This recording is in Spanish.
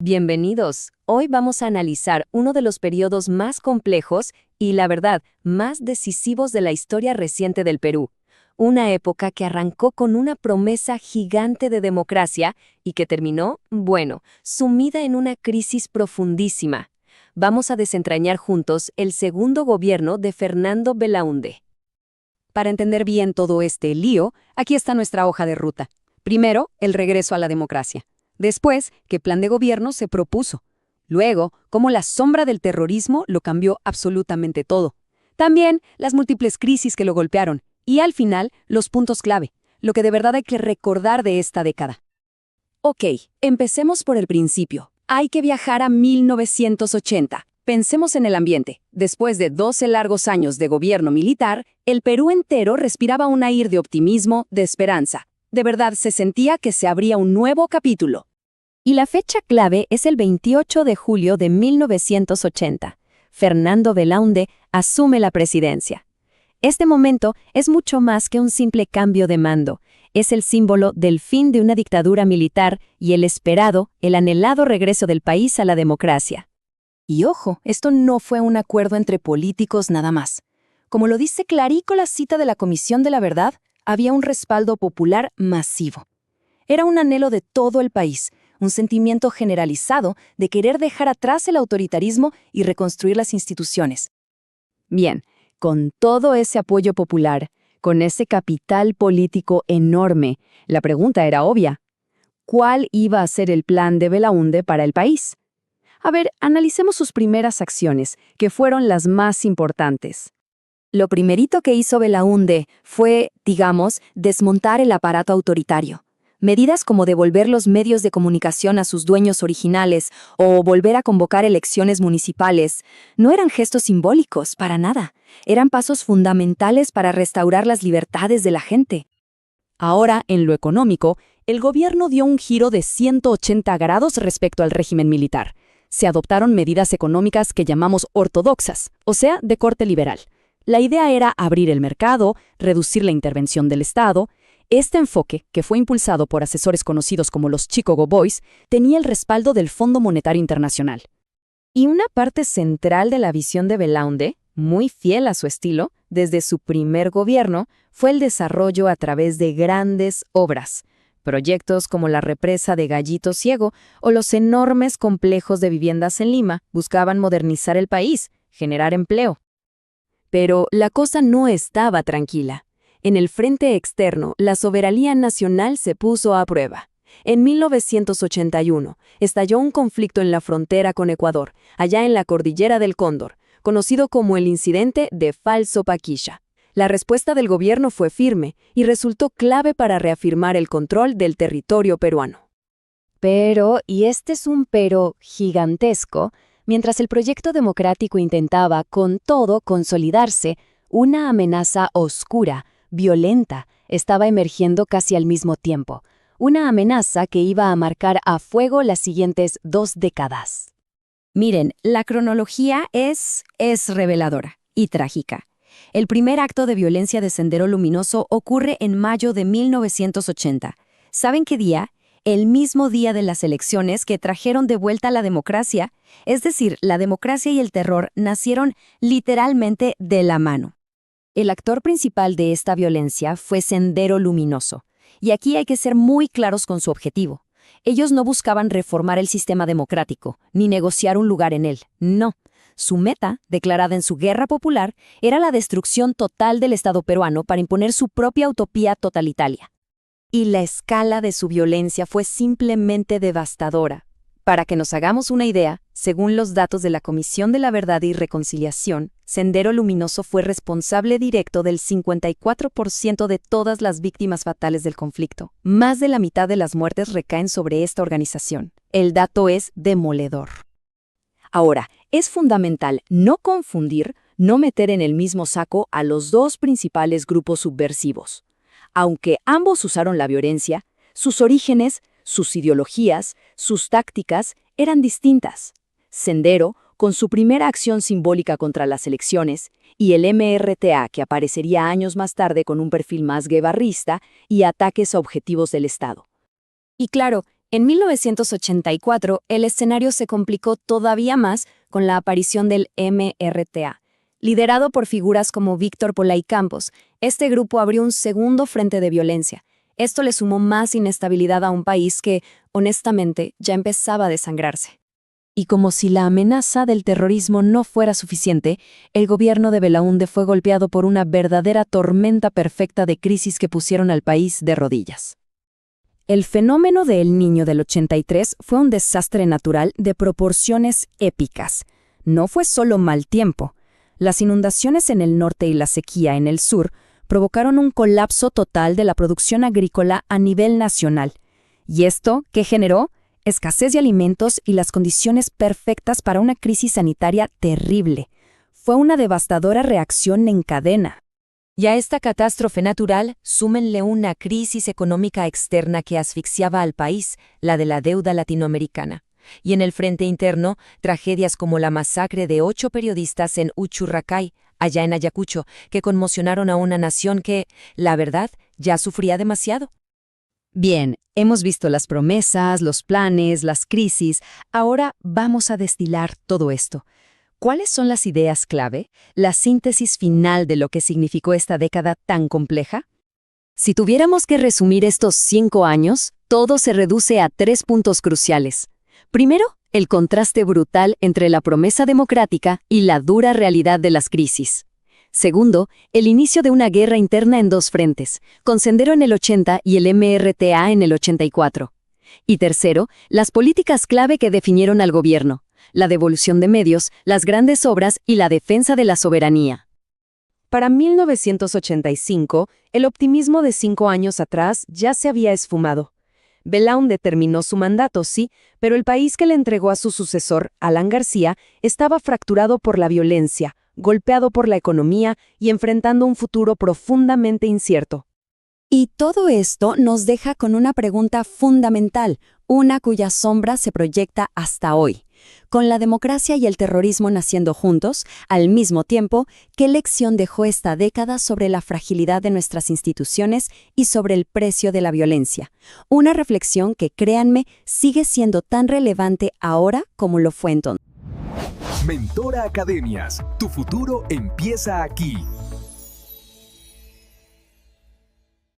Bienvenidos. Hoy vamos a analizar uno de los periodos más complejos y, la verdad, más decisivos de la historia reciente del Perú. Una época que arrancó con una promesa gigante de democracia y que terminó, bueno, sumida en una crisis profundísima. Vamos a desentrañar juntos el segundo gobierno de Fernando Belaúnde. Para entender bien todo este lío, aquí está nuestra hoja de ruta. Primero, el regreso a la democracia. Después, qué plan de gobierno se propuso. Luego, cómo la sombra del terrorismo lo cambió absolutamente todo. También las múltiples crisis que lo golpearon. Y al final, los puntos clave, lo que de verdad hay que recordar de esta década. Ok, empecemos por el principio. Hay que viajar a 1980. Pensemos en el ambiente. Después de 12 largos años de gobierno militar, el Perú entero respiraba un aire de optimismo, de esperanza. De verdad se sentía que se abría un nuevo capítulo. Y la fecha clave es el 28 de julio de 1980. Fernando Belaúnde asume la presidencia. Este momento es mucho más que un simple cambio de mando. Es el símbolo del fin de una dictadura militar y el anhelado regreso del país a la democracia. Y ojo, esto no fue un acuerdo entre políticos nada más. Como lo dice clarito la cita de la Comisión de la Verdad, había un respaldo popular masivo. Era un anhelo de todo el país, un sentimiento generalizado de querer dejar atrás el autoritarismo y reconstruir las instituciones. Bien, con todo ese apoyo popular, con ese capital político enorme, la pregunta era obvia. ¿Cuál iba a ser el plan de Belaúnde para el país? A ver, analicemos sus primeras acciones, que fueron las más importantes. Lo primerito que hizo Belaúnde fue, digamos, desmontar el aparato autoritario. Medidas como devolver los medios de comunicación a sus dueños originales o volver a convocar elecciones municipales no eran gestos simbólicos, para nada. Eran pasos fundamentales para restaurar las libertades de la gente. Ahora, en lo económico, el gobierno dio un giro de 180 grados respecto al régimen militar. Se adoptaron medidas económicas que llamamos ortodoxas, o sea, de corte liberal. La idea era abrir el mercado, reducir la intervención del Estado. Este enfoque, que fue impulsado por asesores conocidos como los Chicago Boys, tenía el respaldo del Fondo Monetario Internacional. Y una parte central de la visión de Belaúnde, muy fiel a su estilo, desde su primer gobierno, fue el desarrollo a través de grandes obras. Proyectos como la represa de Gallito Ciego o los enormes complejos de viviendas en Lima buscaban modernizar el país, generar empleo. Pero la cosa no estaba tranquila. En el frente externo, la soberanía nacional se puso a prueba. En 1981, estalló un conflicto en la frontera con Ecuador, allá en la cordillera del Cóndor, conocido como el incidente de Falso Paquilla. La respuesta del gobierno fue firme y resultó clave para reafirmar el control del territorio peruano. Pero, y este es un pero gigantesco, mientras el proyecto democrático intentaba con todo consolidarse, una amenaza oscura, violenta, estaba emergiendo casi al mismo tiempo. Una amenaza que iba a marcar a fuego las siguientes 2 décadas. Miren, la cronología es reveladora y trágica. El primer acto de violencia de Sendero Luminoso ocurre en mayo de 1980. ¿Saben qué día? El mismo día de las elecciones que trajeron de vuelta la democracia. Es decir, la democracia y el terror nacieron literalmente de la mano. El actor principal de esta violencia fue Sendero Luminoso. Y aquí hay que ser muy claros con su objetivo. Ellos no buscaban reformar el sistema democrático, ni negociar un lugar en él. No. Su meta, declarada en su guerra popular, era la destrucción total del Estado peruano para imponer su propia utopía totalitaria. Y la escala de su violencia fue simplemente devastadora. Para que nos hagamos una idea, según los datos de la Comisión de la Verdad y Reconciliación, Sendero Luminoso fue responsable directo del 54% de todas las víctimas fatales del conflicto. Más de la mitad de las muertes recaen sobre esta organización. El dato es demoledor. Ahora, es fundamental no confundir, no meter en el mismo saco a los dos principales grupos subversivos. Aunque ambos usaron la violencia, sus orígenes, sus ideologías, sus tácticas eran distintas. Sendero, con su primera acción simbólica contra las elecciones, y el MRTA, que aparecería años más tarde con un perfil más guevarrista y ataques a objetivos del Estado. Y claro, En 1984, el escenario se complicó todavía más con la aparición del MRTA. Liderado por figuras como Víctor Polay Campos, este grupo abrió un segundo frente de violencia. Esto le sumó más inestabilidad a un país que, honestamente, ya empezaba a desangrarse. Y como si la amenaza del terrorismo no fuera suficiente, el gobierno de Belaúnde fue golpeado por una verdadera tormenta perfecta de crisis que pusieron al país de rodillas. El fenómeno del Niño del 83 fue un desastre natural de proporciones épicas. No fue solo mal tiempo. Las inundaciones en el norte y la sequía en el sur provocaron un colapso total de la producción agrícola a nivel nacional. ¿Y esto qué generó? Escasez de alimentos y las condiciones perfectas para una crisis sanitaria terrible. Fue una devastadora reacción en cadena. Y a esta catástrofe natural, súmenle una crisis económica externa que asfixiaba al país, la de la deuda latinoamericana. Y en el frente interno, tragedias como la masacre de 8 periodistas en Uchucracay, allá en Ayacucho, que conmocionaron a una nación que, la verdad, ya sufría demasiado. Bien, hemos visto las promesas, los planes, las crisis. Ahora vamos a destilar todo esto. ¿Cuáles son las ideas clave, la síntesis final de lo que significó esta década tan compleja? Si tuviéramos que resumir estos 5 años, todo se reduce a 3 puntos cruciales. Primero, el contraste brutal entre la promesa democrática y la dura realidad de las crisis. Segundo, el inicio de una guerra interna en 2 frentes, con Sendero en el 80 y el MRTA en el 84. Y tercero, las políticas clave que definieron al gobierno, la devolución de medios, las grandes obras y la defensa de la soberanía. Para 1985, el optimismo de 5 años atrás ya se había esfumado. Belaúnde terminó su mandato, sí, pero el país que le entregó a su sucesor, Alan García, estaba fracturado por la violencia, golpeado por la economía y enfrentando un futuro profundamente incierto. Y todo esto nos deja con una pregunta fundamental, una cuya sombra se proyecta hasta hoy. Con la democracia y el terrorismo naciendo juntos, al mismo tiempo, ¿qué lección dejó esta década sobre la fragilidad de nuestras instituciones y sobre el precio de la violencia? Una reflexión que, créanme, sigue siendo tan relevante ahora como lo fue entonces. Mentora Academias, tu futuro empieza aquí.